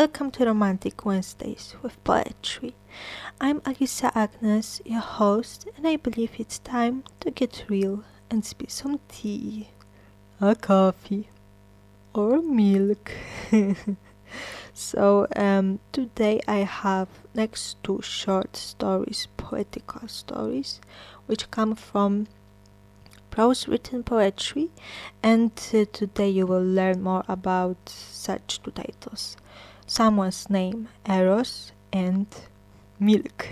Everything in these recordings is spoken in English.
Welcome to Romantic Wednesdays with Poetry. I'm Alisa Agnes, your host, and I believe it's time to get real and spill some tea, a coffee, or milk. So today I have next two short stories, poetical stories, which come from Prose Written Poetry, and today you will learn more about such two titles: Someone's Name, Eros, and Milk.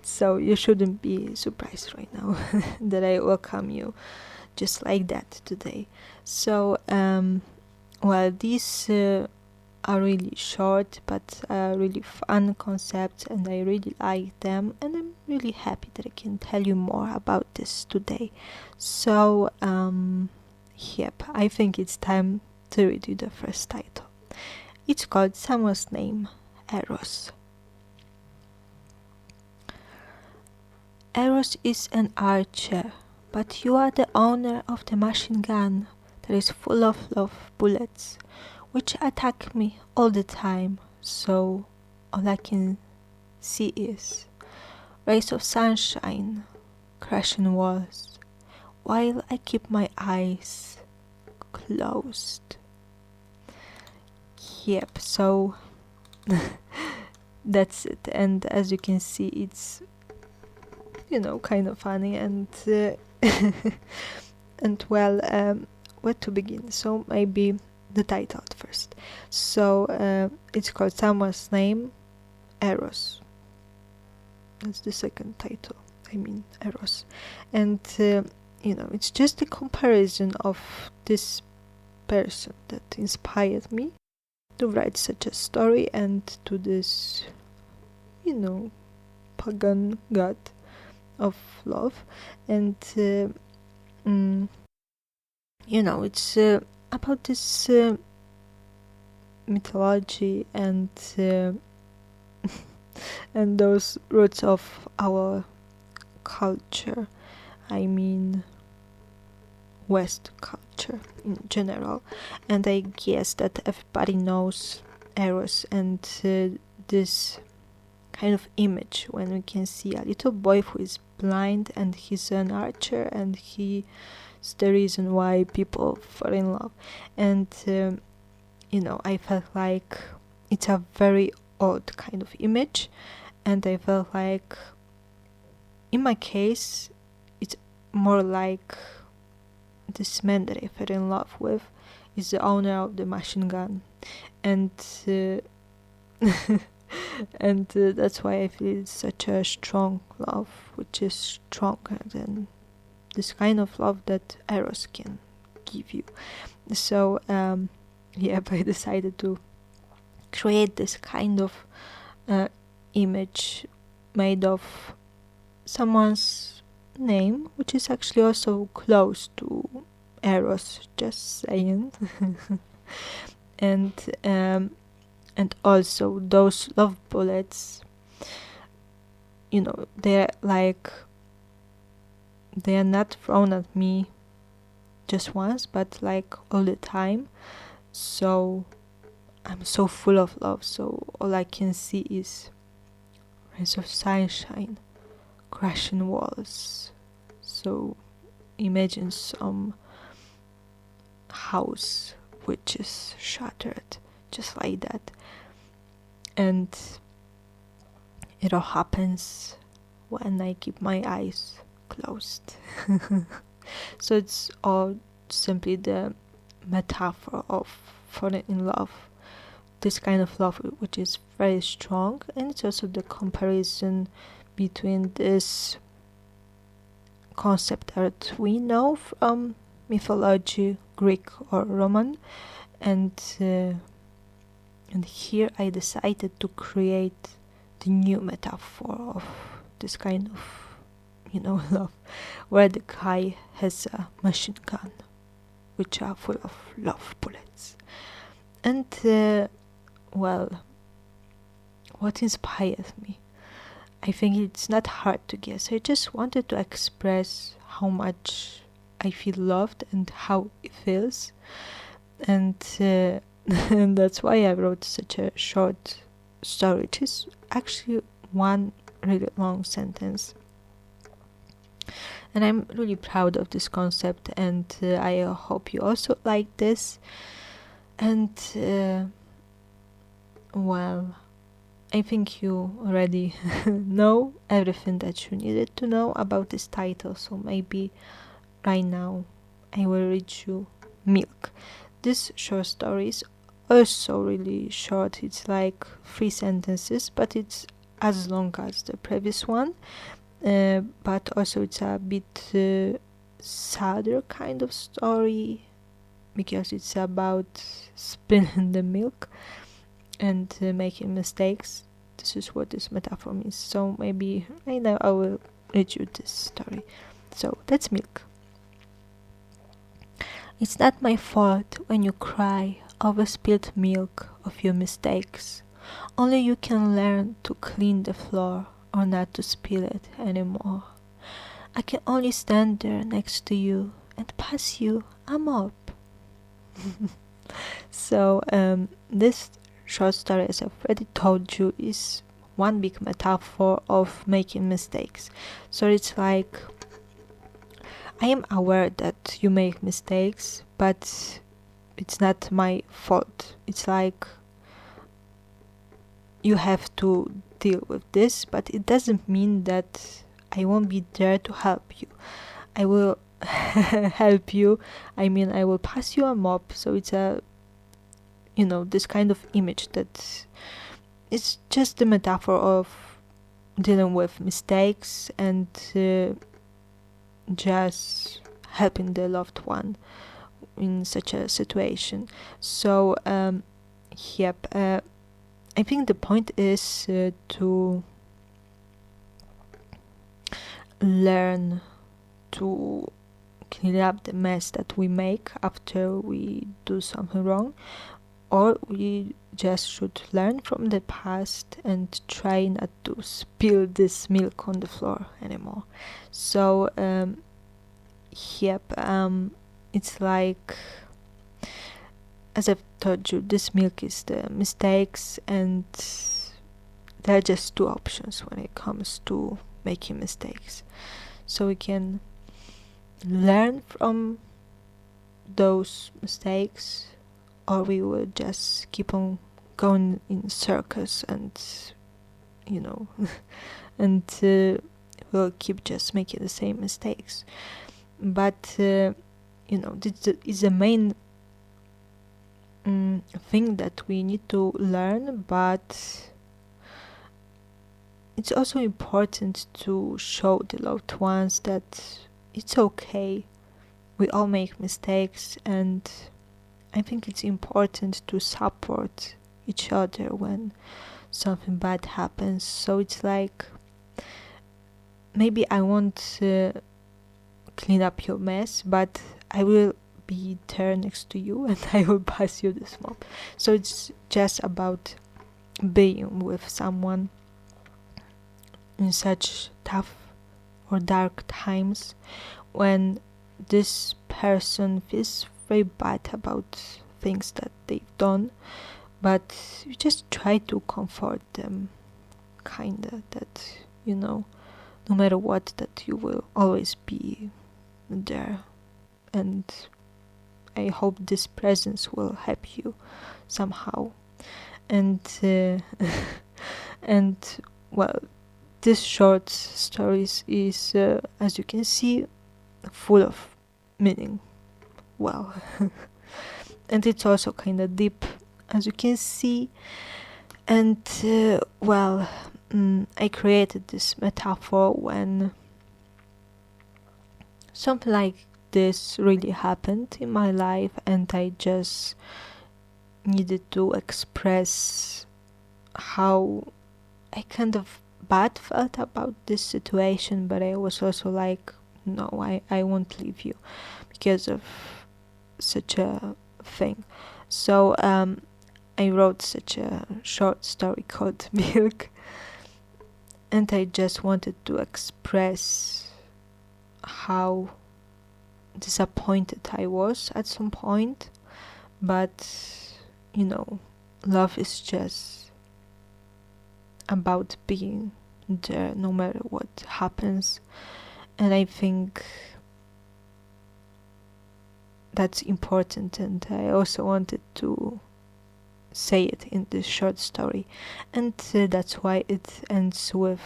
So you shouldn't be surprised right now that I welcome you just like that today. So, these are really short but really fun concepts, and I really like them, and I'm really happy that I can tell you more about this today. So, I think it's time to read you the first title. It's called Someone's Name, Eros. Eros is an archer, but you are the owner of the machine gun that is full of love bullets, which attack me all the time, so all I can see is rays of sunshine crashing walls, while I keep my eyes closed. Yep, so that's it, and as you can see, it's kind of funny, and where to begin? So maybe the title at first. So it's called Someone's Name, Eros. That's the second title. Eros. And it's just a comparison of this person that inspired me to write such a story, and to this pagan god of love. And it's about this mythology and and those roots of our culture. West culture in general, and I guess that everybody knows Eros and this kind of image when we can see a little boy who is blind and he's an archer, and he's the reason why people fall in love. And I felt like it's a very odd kind of image, and I felt like in my case it's more like this man that I fell in love with is the owner of the machine gun, and and that's why I feel it's such a strong love, which is stronger than this kind of love that Eros can give you. So I decided to create this kind of image made of someone's name, which is actually also close to Eros, just saying. And also those love bullets, they are not thrown at me just once, but like all the time. So I'm so full of love, so all I can see is rays of sunshine crashing walls. So imagine some house which is shattered, just like that. And it all happens when I keep my eyes closed. So it's all simply the metaphor of falling in love, this kind of love which is very strong. And it's also the comparison between this concept that we know from mythology, Greek or Roman, and here I decided to create the new metaphor of this kind of love, where the guy has a machine gun which are full of love bullets. And what inspires me? I think it's not hard to guess. I just wanted to express how much I feel loved and how it feels. And And that's why I wrote such a short story. It is actually one really long sentence. And I'm really proud of this concept, and I hope you also like this. And well, I think you already know everything that you needed to know about this title, so maybe right now I will read you Milk. This short story is also really short. It's like 3 sentences, but it's as long as the previous one. But also it's a bit sadder kind of story, because it's about spilling the milk and making mistakes. This is what this metaphor means. So maybe right now I will read you this story. So that's Milk. It's not my fault when you cry over spilled milk of your mistakes. Only you can learn to clean the floor or not to spill it anymore. I can only stand there next to you and pass you a mop. So this short story, as I've already told you, is one big metaphor of making mistakes. So it's like, I am aware that you make mistakes, but it's not my fault. It's like you have to deal with this, but it doesn't mean that I won't be there to help you. I will help you. I mean, I will pass you a mop. So it's a, this kind of image that it's just the metaphor of dealing with mistakes and just helping the loved one in such a situation. So, I think the point is to learn to clean up the mess that we make after we do something wrong, or we just should learn from the past and try not to spill this milk on the floor anymore. So it's like, as I've told you, this milk is the mistakes, and there are just 2 options when it comes to making mistakes. So we can learn from those mistakes, or we will just keep on going in circles and and we'll keep just making the same mistakes. But this is the main thing that we need to learn. But it's also important to show the loved ones that it's okay. We all make mistakes, and I think it's important to support each other when something bad happens. So it's like, maybe I won't clean up your mess, but I will be there next to you and I will pass you this mop. So it's just about being with someone in such tough or dark times, when this person feels very bad about things that they've done, but you just try to comfort them, kinda, that no matter what, that you will always be there. And I hope this presence will help you somehow. And and well, this short stories is as you can see, full of meaning. Well, and it's also kind of deep, as you can see. And I created this metaphor when something like this really happened in my life, and I just needed to express how I kind of bad felt about this situation, but I was also like, no, I won't leave you because of such a thing. So I wrote such a short story called Milk, and I just wanted to express how disappointed I was at some point, but love is just about being there no matter what happens. And I think that's important, and I also wanted to say it in this short story, and that's why it ends with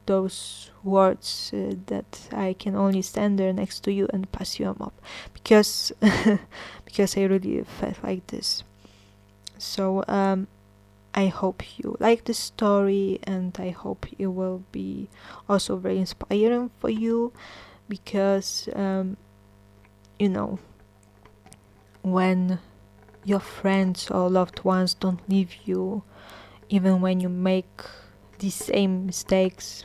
those words that I can only stand there next to you and pass you a mop, because because I really felt like this. So I hope you like this story, and I hope it will be also very inspiring for you, because when your friends or loved ones don't leave you, even when you make the same mistakes,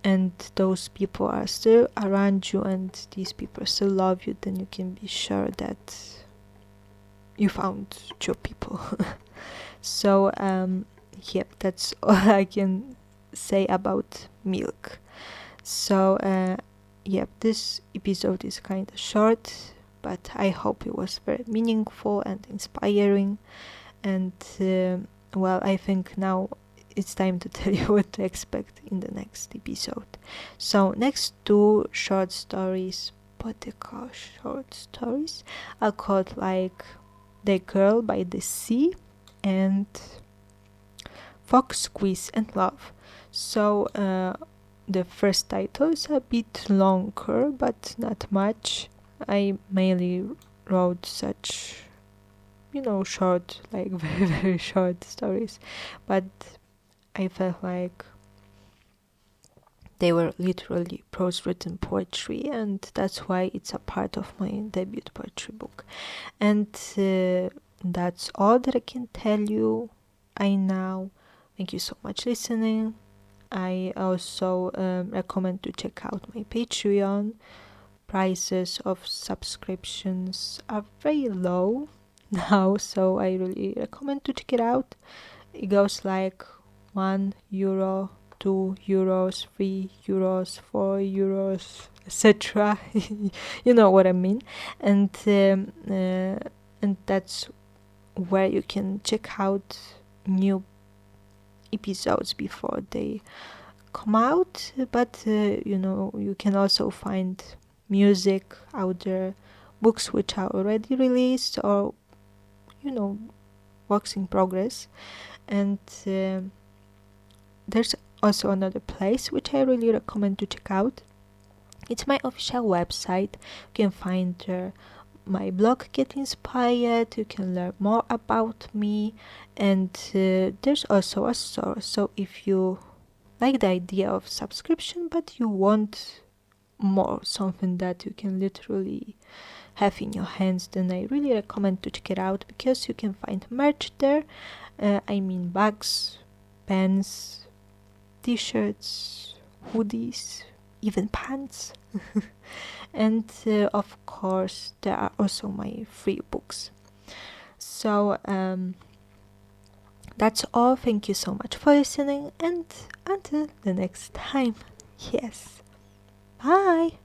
and those people are still around you and these people still love you, then you can be sure that you found your people. So yep, that's all I can say about milk. So yep, this episode is kind of short, but I hope it was very meaningful and inspiring. And well, I think now it's time to tell you what to expect in the next episode. So next two short stories, poetical short stories, are called like The Girl by the Sea and Fox, Squeeze and Love. So the first title is a bit longer, but not much. I mainly wrote such, short, like very, very short stories, but I felt like they were literally prose written poetry, and that's why it's a part of my debut poetry book. And that's all that I can tell you. Thank you so much listening. I also recommend to check out my Patreon. Prices of subscriptions are very low now, so I really recommend to check it out. It goes like €1, €2, €3, €4, etc. You know what I mean. And that's where you can check out new episodes before they come out. But you can also find music out there, books which are already released, or works in progress. And there's also another place which I really recommend to check out. It's my official website. You can find there my blog Get Inspired. You can learn more about me, and there's also a store. So if you like the idea of subscription but you want more, something that you can literally have in your hands, then I really recommend to check it out, because you can find merch there. I mean bags, pens, t-shirts, hoodies, even pants. And of course there are also my free books. So that's all. Thank you so much for listening, and until the next time, yes, bye.